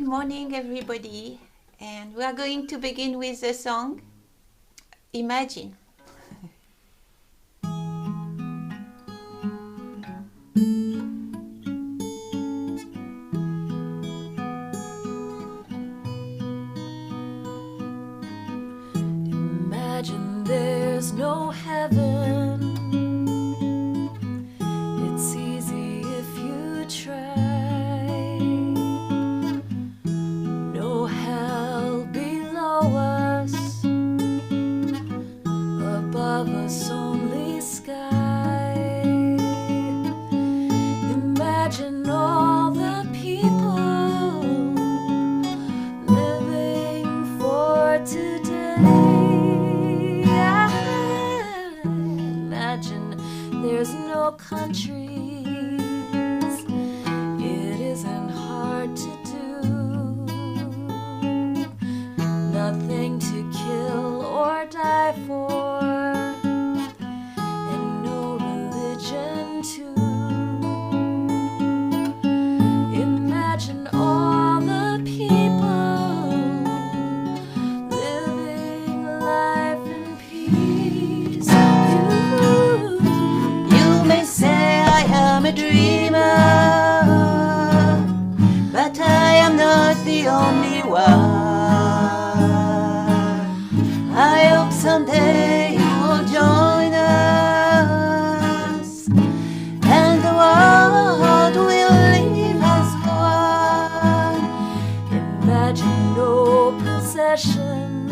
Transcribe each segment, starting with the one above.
morning, everybody. And we are going to begin with the song Imagine. Imagine there's no heaven. It's easy if you try. No hell below us, above us only sky. Imagine all the people living for today. Imagine there's no countries. It isn't hard to do. Nothing to kill or die for, and no religion too. Imagine all the people living life in peace. You may say I am a dreamer, but I am not the only one. I hope someday you will join us, and the world will live as one. Imagine no possessions.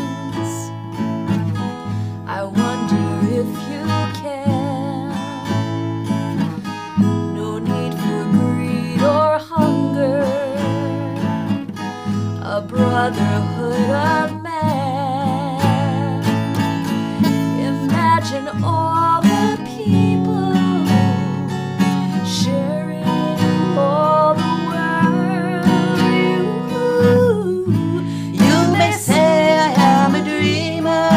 I wonder if you can. No need for greed or hunger. A brotherhood of man. Imagine all the people sharing all the world. You may say I am a dreamer,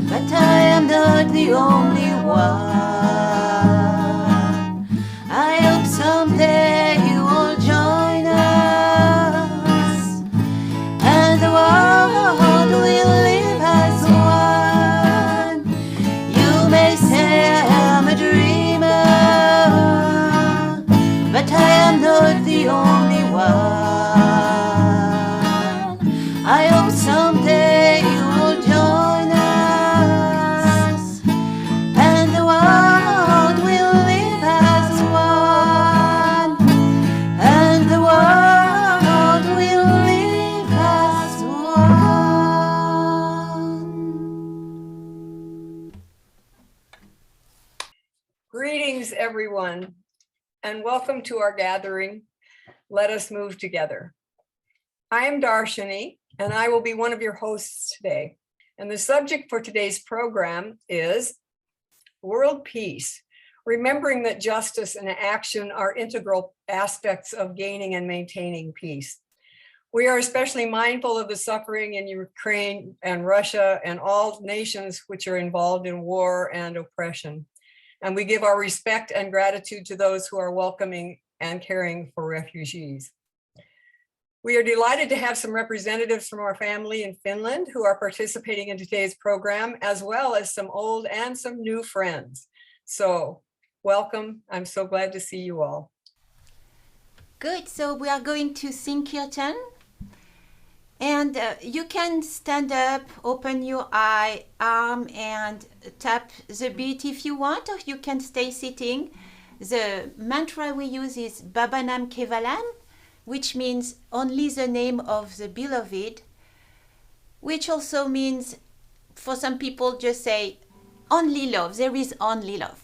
but I am not the only one. I hope someday you will join us, and the world will live as one. You may say I am a dreamer, but I am not the only one. I hope someday you will join us, and the world will live as one. And the world will live as one. Greetings, everyone, and welcome to our gathering. Let us move together. I am Darshini, and I will be one of your hosts today. And the subject for today's program is world peace, remembering that justice and action are integral aspects of gaining and maintaining peace. We are especially mindful of the suffering in Ukraine and Russia and all nations which are involved in war and oppression. And we give our respect and gratitude to those who are welcoming and caring for refugees. We are delighted to have some representatives from our family in Finland who are participating in today's program, as well as some old and some new friends. So welcome. I'm so glad to see you all. Good, so we are going to sing Kirtan. And you can stand up, open your arm and tap the beat if you want, or you can stay sitting. The mantra we use is Babanam Kevalam, which means only the name of the beloved, which also means, for some people, just say only love. There is only love.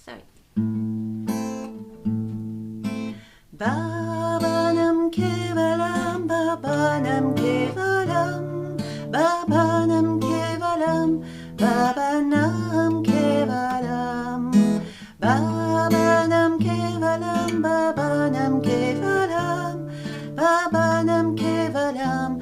Sorry. Babanam Kevalam, Babanam Kevalam, Babanam Kevalam, Babanam Kevalam, Babanam Kevalam, Babanam Kevalam, Babanam Kevalam,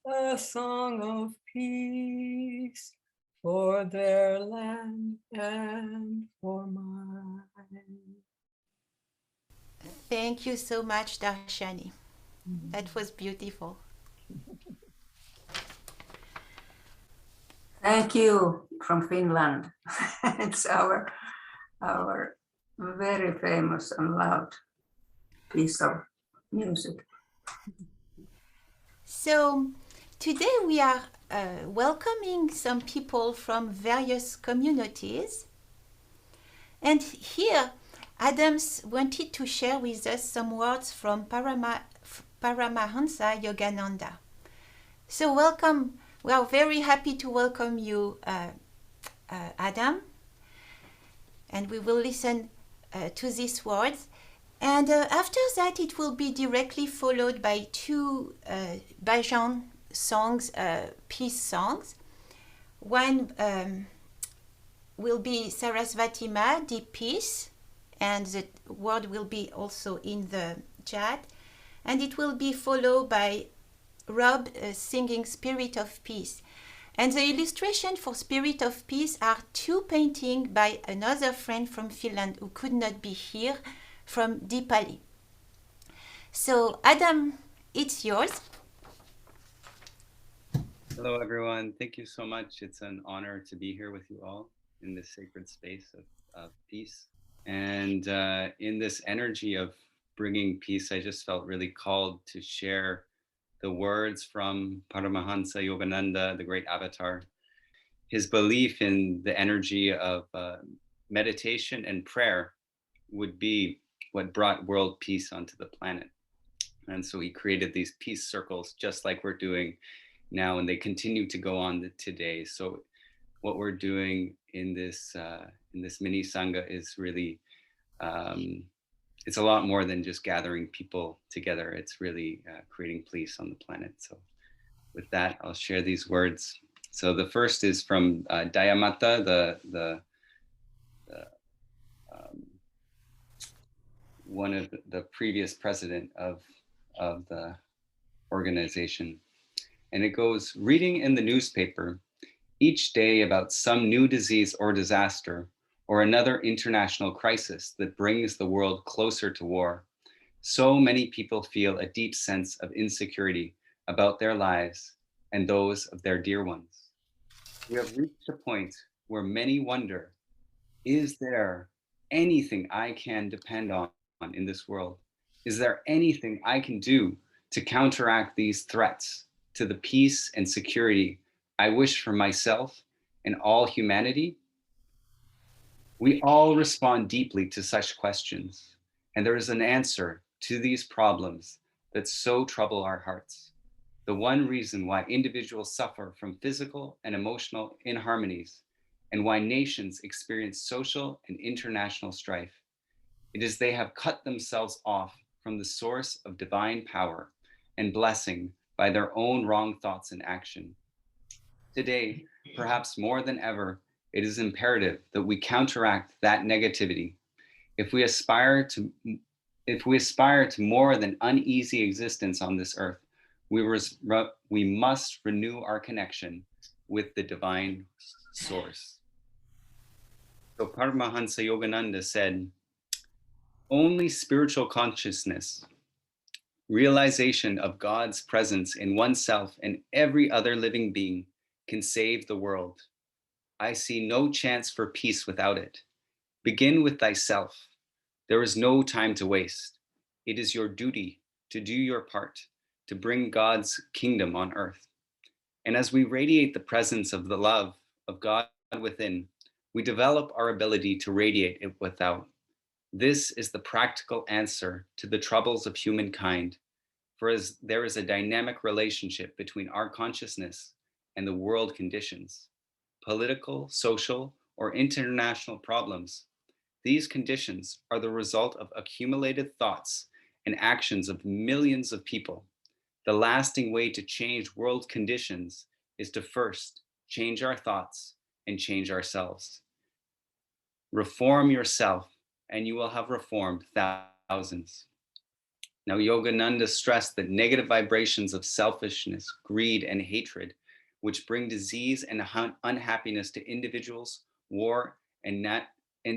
a song of peace for their land and for mine. Thank you so much, Darshani. That was beautiful. Thank you from Finland. It's our very famous and loud piece of music. So, today we are welcoming some people from various communities. And here, Adams wanted to share with us some words from Paramahansa Yogananda. So, welcome. We are very happy to welcome you, Adam. And we will listen to these words. And after that, it will be directly followed by two bhajan songs, peace songs. One will be Sarasvati Ma, Deep Peace, and the word will be also in the chat. And it will be followed by Rob singing Spirit of Peace. And the illustration for Spirit of Peace are two paintings by another friend from Finland who could not be here, from Dipali. So, Adam, it's yours. Hello, everyone. Thank you so much. It's an honor to be here with you all in this sacred space of peace. And in this energy of bringing peace, I just felt really called to share the words from Paramahansa Yogananda, the great avatar. His belief in the energy of meditation and prayer would be what brought world peace onto the planet. And so he created these peace circles, just like we're doing now, and they continue to go on today. So what we're doing in this mini sangha is really, it's a lot more than just gathering people together. It's really creating peace on the planet. So with that, I'll share these words. So the first is from Dayamata, the one of the previous president of the organization. And it goes, reading in the newspaper each day about some new disease or disaster or another international crisis that brings the world closer to war, so many people feel a deep sense of insecurity about their lives and those of their dear ones. We have reached a point where many wonder, is there anything I can depend on in this world? Is there anything I can do to counteract these threats to the peace and security I wish for myself and all humanity? We all respond deeply to such questions, and there is an answer to these problems that so trouble our hearts. The one reason why individuals suffer from physical and emotional inharmonies, and why nations experience social and international strife. It is they have cut themselves off from the source of divine power and blessing by their own wrong thoughts and action. Today, perhaps more than ever, it is imperative that we counteract that negativity. If we aspire to more than uneasy existence on this earth, we must renew our connection with the divine source. So Paramahansa Yogananda said, only spiritual consciousness, realization of God's presence in oneself and every other living being can save the world. I see no chance for peace without it. Begin with thyself. There is no time to waste. It is your duty to do your part, to bring God's kingdom on earth. And as we radiate the presence of the love of God within, we develop our ability to radiate it without. This is the practical answer to the troubles of humankind, for as there is a dynamic relationship between our consciousness and the world conditions, political, social, or international problems. These conditions are the result of accumulated thoughts and actions of millions of people. The lasting way to change world conditions is to first change our thoughts and change ourselves. Reform yourself, and you will have reformed thousands. Now, Yogananda stressed that negative vibrations of selfishness, greed, and hatred, which bring disease and unhappiness to individuals, war, and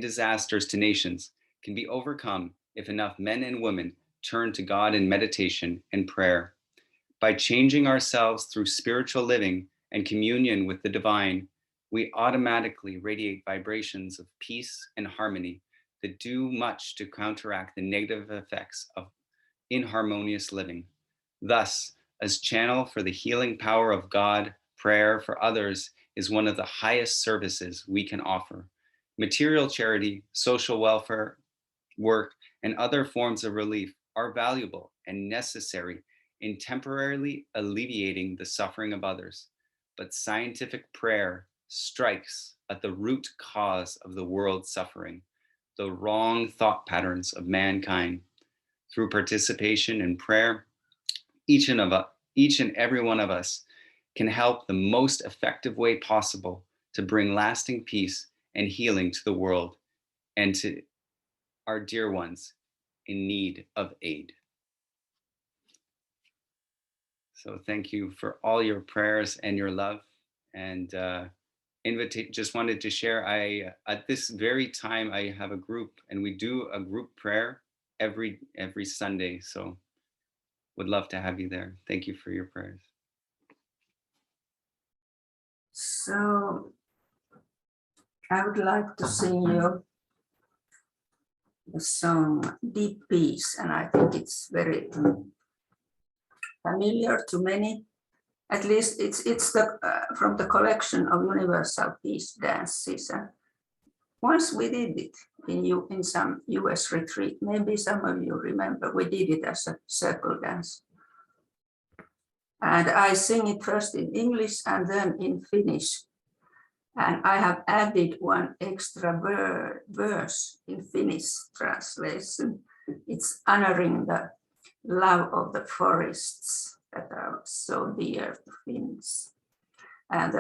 disasters to nations, can be overcome if enough men and women turn to God in meditation and prayer. By changing ourselves through spiritual living and communion with the divine, we automatically radiate vibrations of peace and harmony that do much to counteract the negative effects of inharmonious living. Thus, as channel for the healing power of God, prayer for others is one of the highest services we can offer. Material charity, social welfare work, and other forms of relief are valuable and necessary in temporarily alleviating the suffering of others. But scientific prayer strikes at the root cause of the world's suffering, the wrong thought patterns of mankind. Through participation in prayer, each and every one of us can help the most effective way possible to bring lasting peace and healing to the world and to our dear ones in need of aid. So thank you for all your prayers and your love. And just wanted to share, at this very time, I have a group, and we do a group prayer every Sunday. So would love to have you there. Thank you for your prayers. So I would like to sing you the song Deep Peace, and I think it's very familiar to many. At least it's the from the collection of Universal Peace dances. And once we did it in some US retreat. Maybe some of you remember we did it as a circle dance. And I sing it first in English and then in Finnish. And I have added one extra verse in Finnish translation. It's honoring the love of the forests that are so dear to Finns. And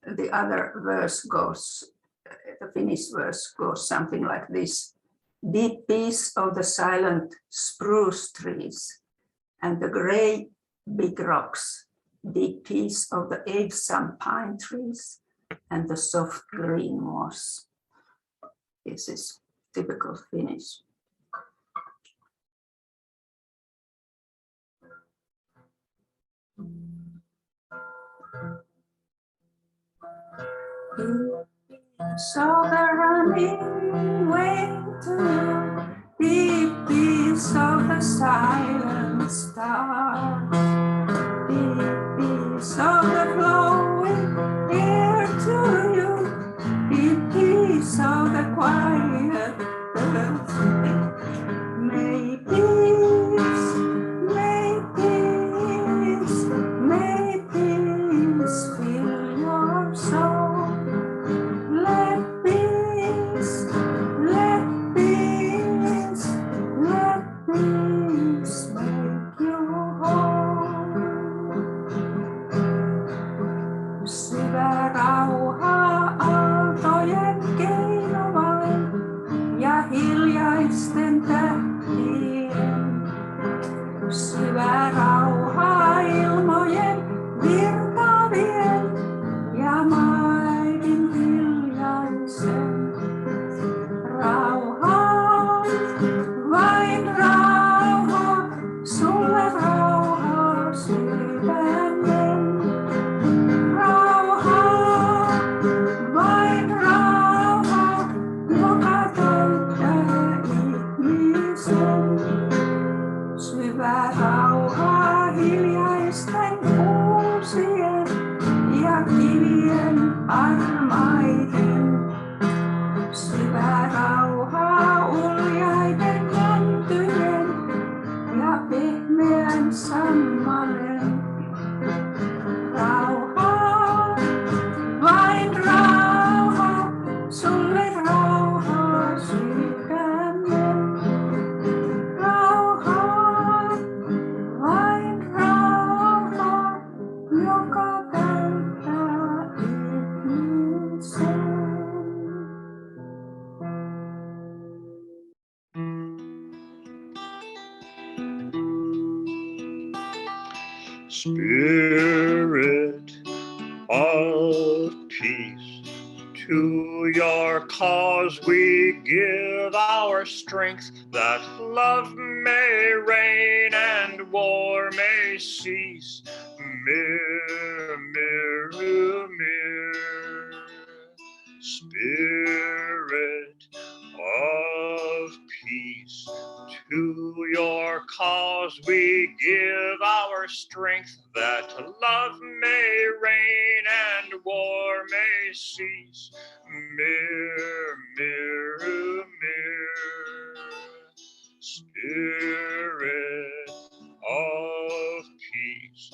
the other verse goes, the Finnish verse goes something like this. Deep peace of the silent spruce trees and the gray big rocks, deep peace of the aged pine trees and the soft green moss. This is typical Finnish. So the running way to deep peace of the silent stars, deep peace of the flowing air to you, deep peace of the quiet earth. May peace, may peace, may peace fill your soul. Let peace, let peace, let peace make you whole. Syvä rauha aaltojen keinovain ja hiljaisten tähtien. Syvä rauha ilmojen virtaavien ja maiden hiljaisen. Rauha, vain rauha, sulle rauha sydämen. Rauha, vain rauha, joka täyttää ihmisen. Syvä rauha hiljaisten kuusien ja kivien armaiden. Syvä rauha uljaiden mäntyjen ja pehmeän sammalen. Rauha, vain rauha, sulle rauha sydämen. Rauha, vain rauha, joka täyttää ihmisen. Spirit of peace, to your cause we give our strength, that love may reign and war may cease. Mir, mir, mir. Spirit of peace, to your cause we give our strength, that love may reign and war may cease. Mir, mir, mir. Spirit of peace,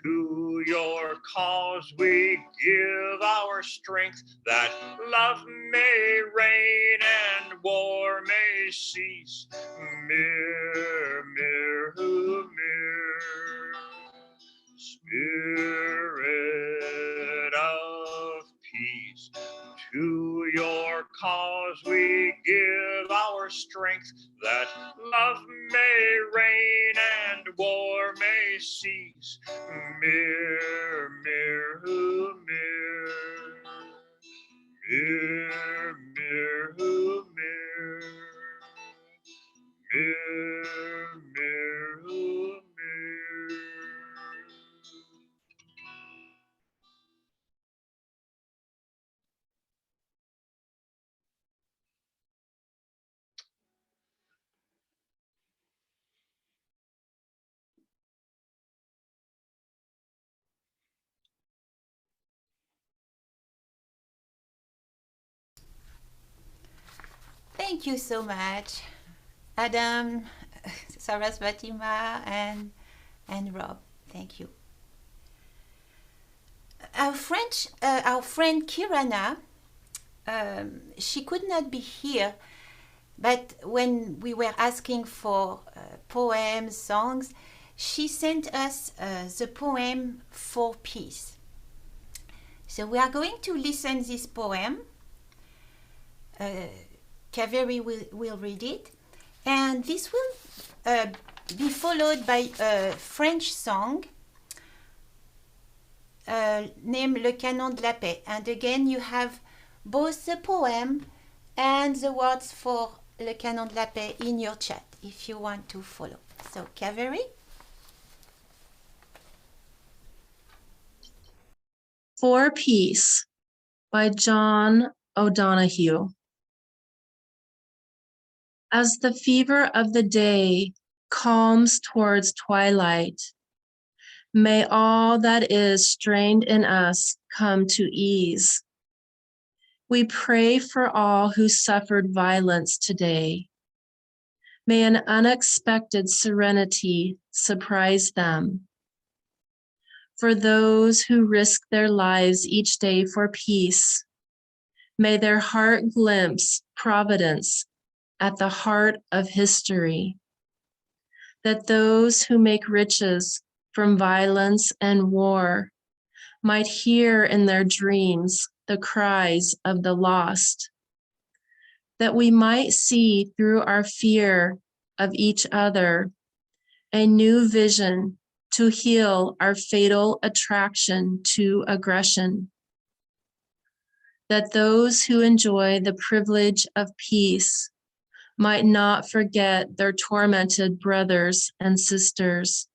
to your cause we give our strength, that love may reign and war may cease. Mir, mir, mir. Spirit of peace, to your cause we give our strength, that love may reign and war may cease. Mir, mir, mir. Mir, mir, mir. Mir, mir, mir. Thank you so much, Adam, Sarasvatima, and Rob. Thank you. Our friend Kirana, she could not be here, but when we were asking for poems, songs, she sent us the poem For Peace. So we are going to listen this poem. Kaveri will read it, and this will be followed by a French song named Le Canon de la Paix. And again, you have both the poem and the words for Le Canon de la Paix in your chat if you want to follow. So, Kaveri? For Peace by John O'Donohue. As the fever of the day calms towards twilight, may all that is strained in us come to ease. We pray for all who suffered violence today. May an unexpected serenity surprise them. For those who risk their lives each day for peace, may their heart glimpse providence at the heart of history, that those who make riches from violence and war might hear in their dreams the cries of the lost, that we might see through our fear of each other a new vision to heal our fatal attraction to aggression, that those who enjoy the privilege of peace might not forget their tormented brothers and sisters,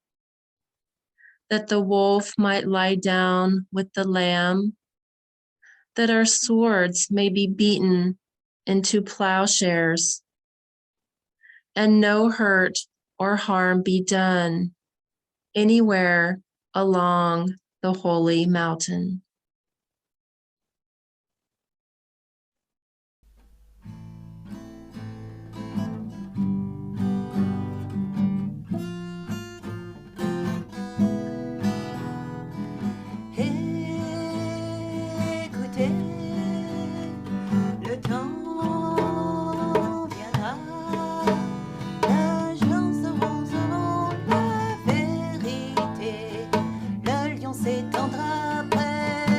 that the wolf might lie down with the lamb, that our swords may be beaten into plowshares, and no hurt or harm be done anywhere along the holy mountain. Écoutez, le temps viendra, les gens sauront la vérité, le lion s'étendra près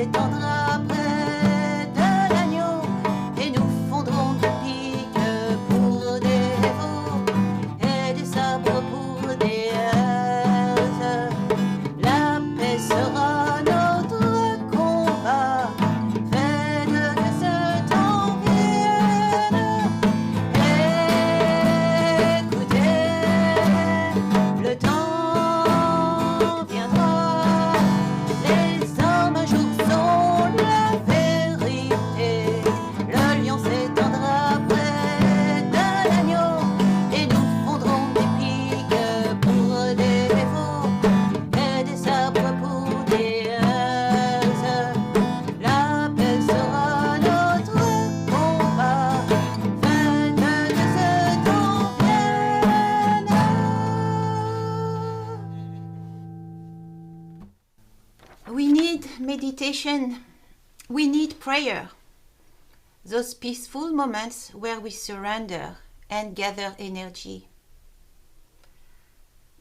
s'étendra près de l'agneau et nous fondrons des piques pour des veaux et des sabres pour des herses. La paix sera notre combat. Faites que ce temps vienne. Écoutez, le temps viendra. Les hommes un jour sauront la vérité. Le lion s'étendra près de l'agneau et nous fondrons des piques pour des veaux et des sabres pour des herses. La paix sera notre combat. Faites que ce temps vienne. We need meditation. We need prayer. Those peaceful moments where we surrender and gather energy.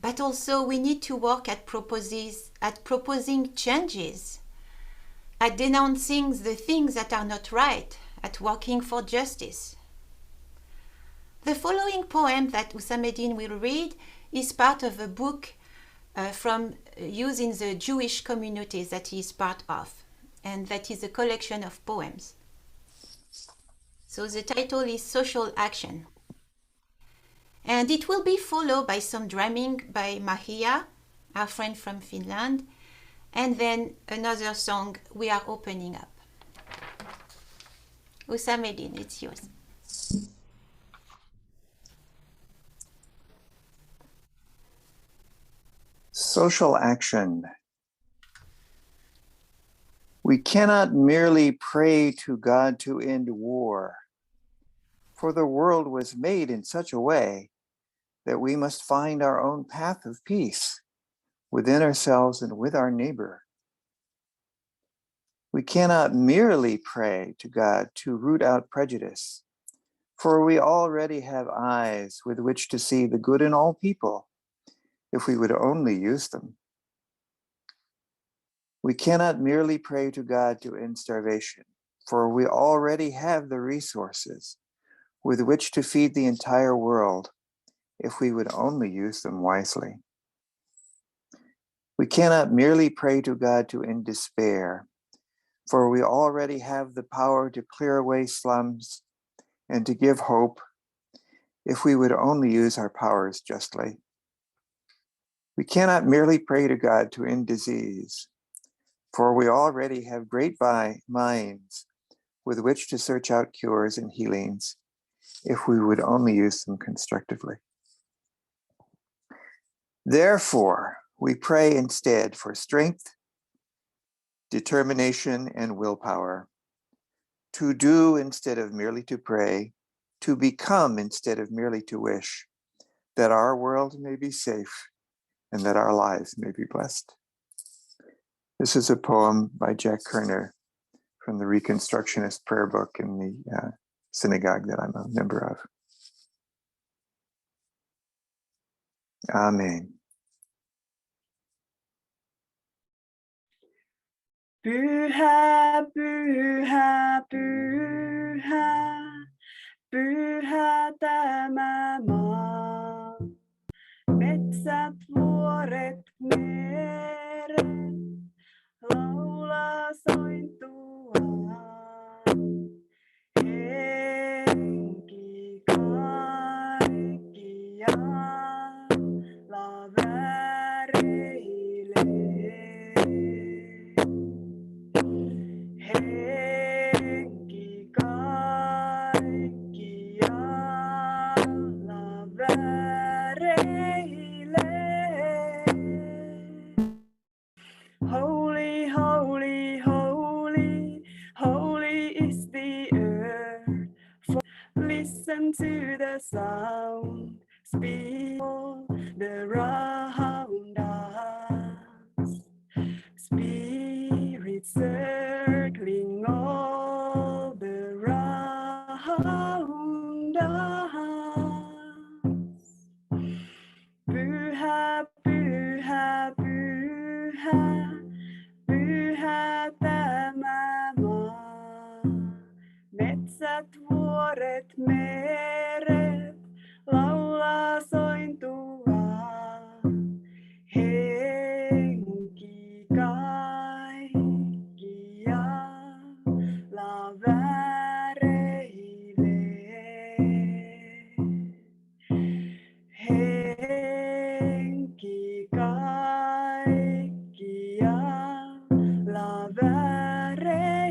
But also we need to work at proposing changes, at denouncing the things that are not right, at working for justice. The following poem that Husameddin will read is part of a book from used in the Jewish communities that he is part of, and that is a collection of poems. So the title is Social Action. And it will be followed by some drumming by Mahia, our friend from Finland, and then another song, We Are Opening Up. Husameddin, it's yours. Social action. We cannot merely pray to God to end war, for the world was made in such a way that we must find our own path of peace within ourselves and with our neighbor. We cannot merely pray to God to root out prejudice, for we already have eyes with which to see the good in all people, if we would only use them. We cannot merely pray to God to end starvation, for we already have the resources with which to feed the entire world, if we would only use them wisely. We cannot merely pray to God to end despair, for we already have the power to clear away slums and to give hope, if we would only use our powers justly. We cannot merely pray to God to end disease, for we already have great minds with which to search out cures and healings, if we would only use them constructively. Therefore, we pray instead for strength, determination, and willpower, to do instead of merely to pray, to become instead of merely to wish, that our world may be safe and that our lives may be blessed. This is a poem by Jack Kerner from the Reconstructionist prayer book in the synagogue that I'm a member of. Amen. Pyhä, pyhä, pyhä, pyhä tämä maa. Metsät, vuoret, meret, laulaa sointuaan. Henki kaikkialla väreilee. Henki kaikkialla väreilee. Holy, holy, holy, holy is the earth. Listen to the sound, speak the round us. Spirit circling all the round us. Pyhä, pyhä, pyhä, pyhä tämä vuoret, meret, laulaa sointua. Henki kaikkialla väreilee. Henki kaikkialla väreilee.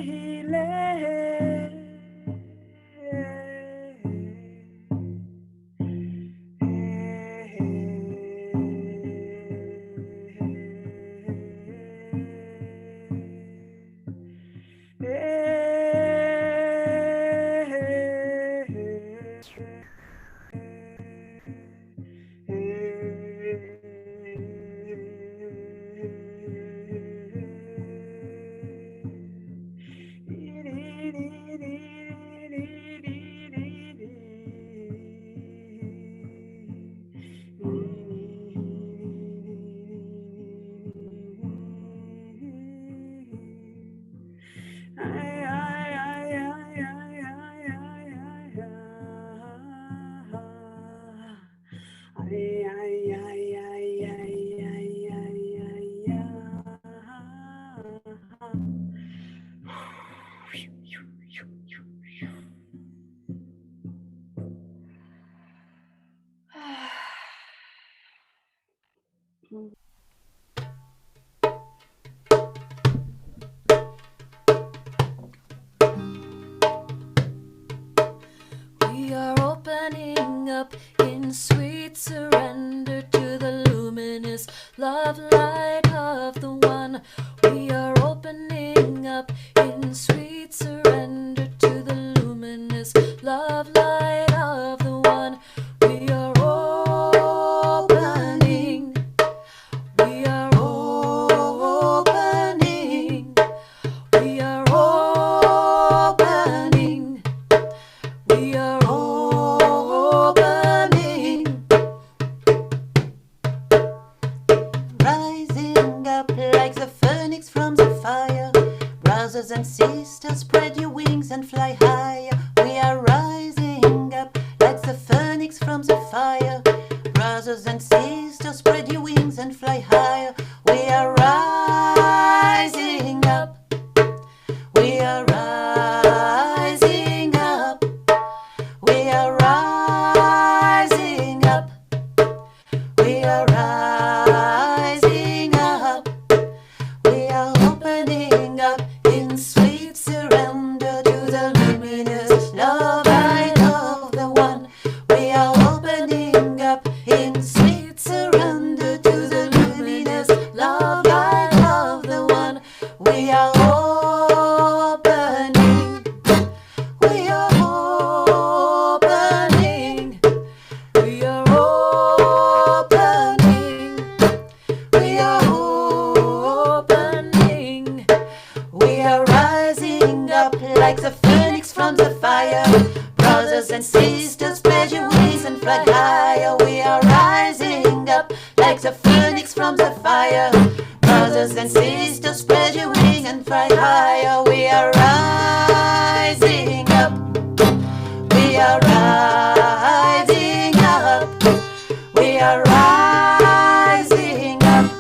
We are opening up in sweet surrender to the luminous love light of the One. We are opening up in sweet surrender to the luminous love light of the One. We are opening. We are opening. We are opening. We are opening. Rising up like the phoenix from the fire. Brothers and sisters, spread your wings and fly higher. We are rising up like the phoenix from the fire. Brothers and sisters, spread your wings and fly higher. We are rising up. We are rising up. We are rising up. We are rising up. We are opening up in sweet surrender to the luminous love light of the One. We are opening up in sweet surrender to the luminous love light of the One. We are opening. We are opening. We are opening. We are opening. We are rising up like the phoenix from the fire. Brothers and sisters, spread your wings and fly higher. We are rising up like the phoenix from the fire. Brothers and sisters, spread your wings and fly higher. We are rising up. We are rising up. We are rising up.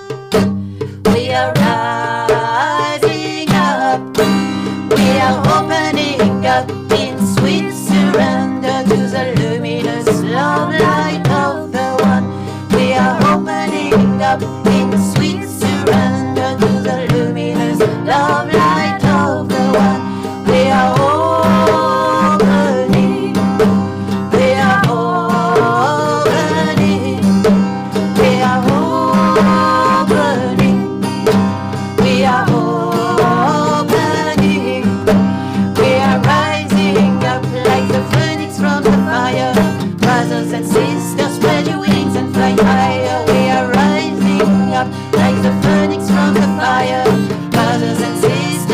We are rising up. We are opening up in sweet surrender to the luminous love light of the One. We are opening up in sweet surrender to the luminous love light of the One. We are opening. We are opening. We are opening. We are opening. We are rising up like the phoenix from the fire. Brothers and sisters, spread your wings and fly higher. We are rising up like the phoenix from the fire. Brothers and sisters,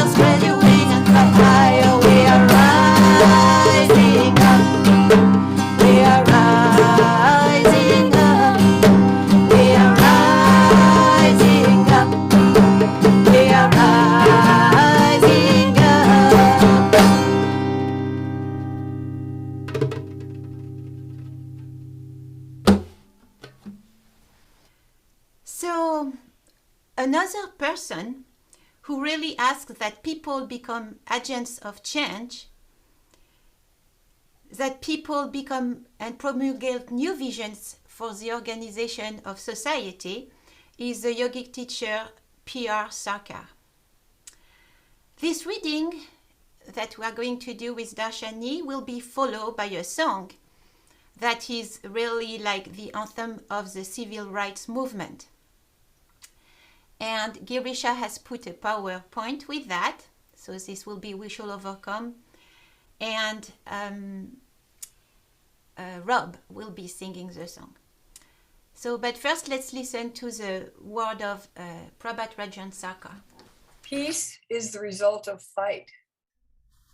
person who really asks that people become agents of change, that people become and promulgate new visions for the organization of society, is the yogic teacher P.R. Sarkar. This reading that we are going to do with Darshani will be followed by a song that is really like the anthem of the civil rights movement. And Girisha has put a PowerPoint with that, so this will be We Shall Overcome. And Rob will be singing the song. So, but first let's listen to the word of Prabhat Rajan Sarkar. Peace is the result of fight.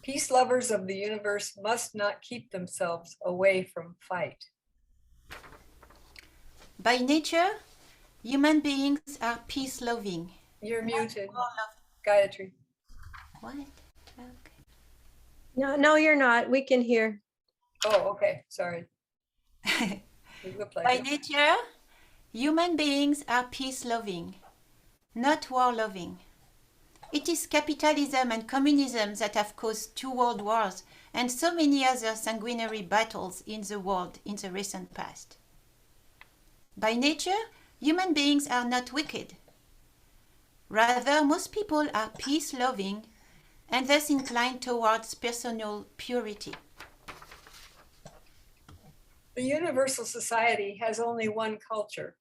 Peace lovers of the universe must not keep themselves away from fight. By nature, human beings are peace-loving. You're muted, Gayatri. What? Okay. No, you're not. We can hear. Oh, okay, sorry. You look like By it. nature, human beings are peace-loving, not war-loving. It is capitalism and communism that have caused 2 world wars and so many other sanguinary battles in the world in the recent past. By nature, human beings are not wicked. Rather, most people are peace-loving and thus inclined towards personal purity. The universal society has only one culture.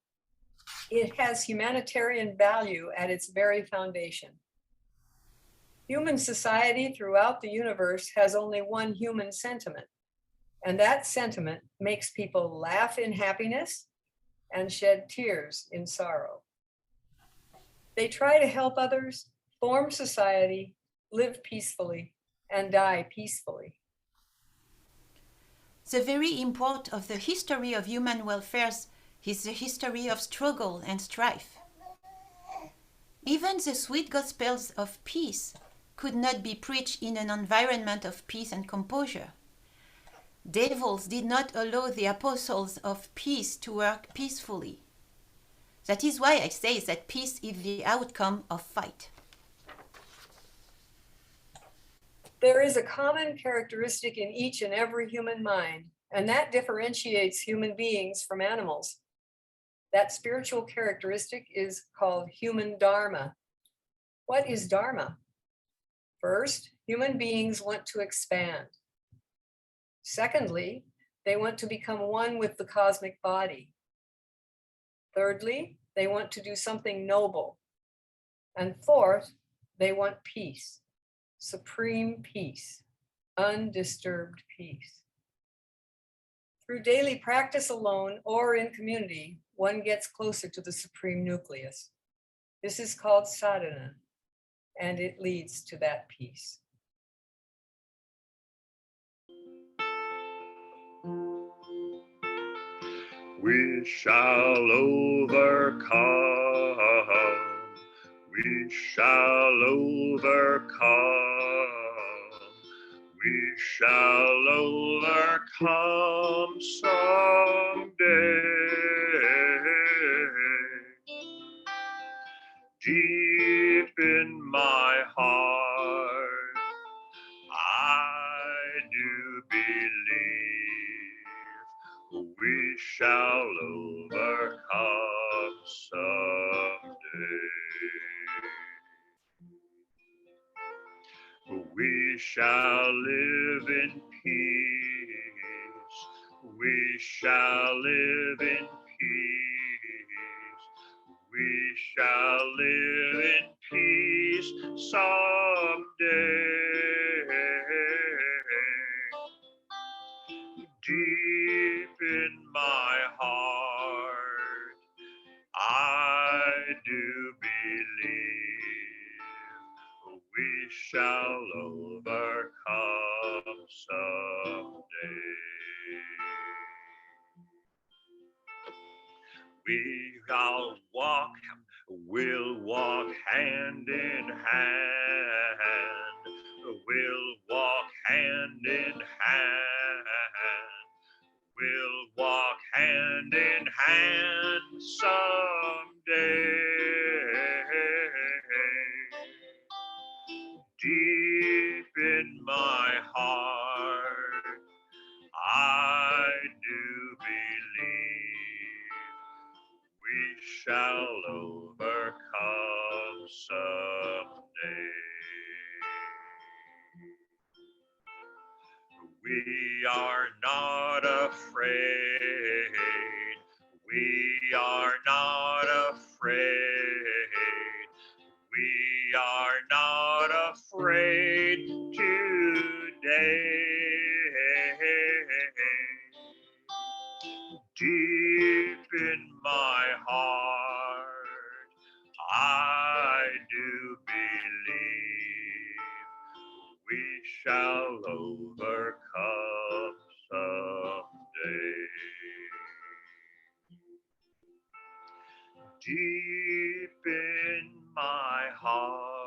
It has humanitarian value at its very foundation. Human society throughout the universe has only one human sentiment, and that sentiment makes people laugh in happiness and shed tears in sorrow. They try to help others, form society, live peacefully, and die peacefully. The very import of the history of human welfare is the history of struggle and strife. Even the sweet gospels of peace could not be preached in an environment of peace and composure. Devils did not allow the apostles of peace to work peacefully. That is why I say that peace is the outcome of fight. There is a common characteristic in each and every human mind, and that differentiates human beings from animals. That spiritual characteristic is called human dharma. What is dharma? First, human beings want to expand. Secondly, they want to become one with the cosmic body. Thirdly, they want to do something noble. And fourth, they want peace, supreme peace, undisturbed peace. Through daily practice alone or in community, one gets closer to the supreme nucleus. This is called sadhana, and it leads to that peace. We shall overcome. We shall overcome. We shall overcome someday. Deep in my heart, I do believe we shall overcome someday. We shall live in peace. We shall live in peace. We shall live in peace someday. Deep in my heart, I do believe we shall overcome someday. We'll walk hand in hand. We'll walk hand in hand. We'll walk hand in hand someday. deep in my heart, I do believe we shall overcome someday. We are not afraid. We are not afraid. We are not afraid today. Deep in my heart, I do believe we shall overcome someday. Deep in my heart,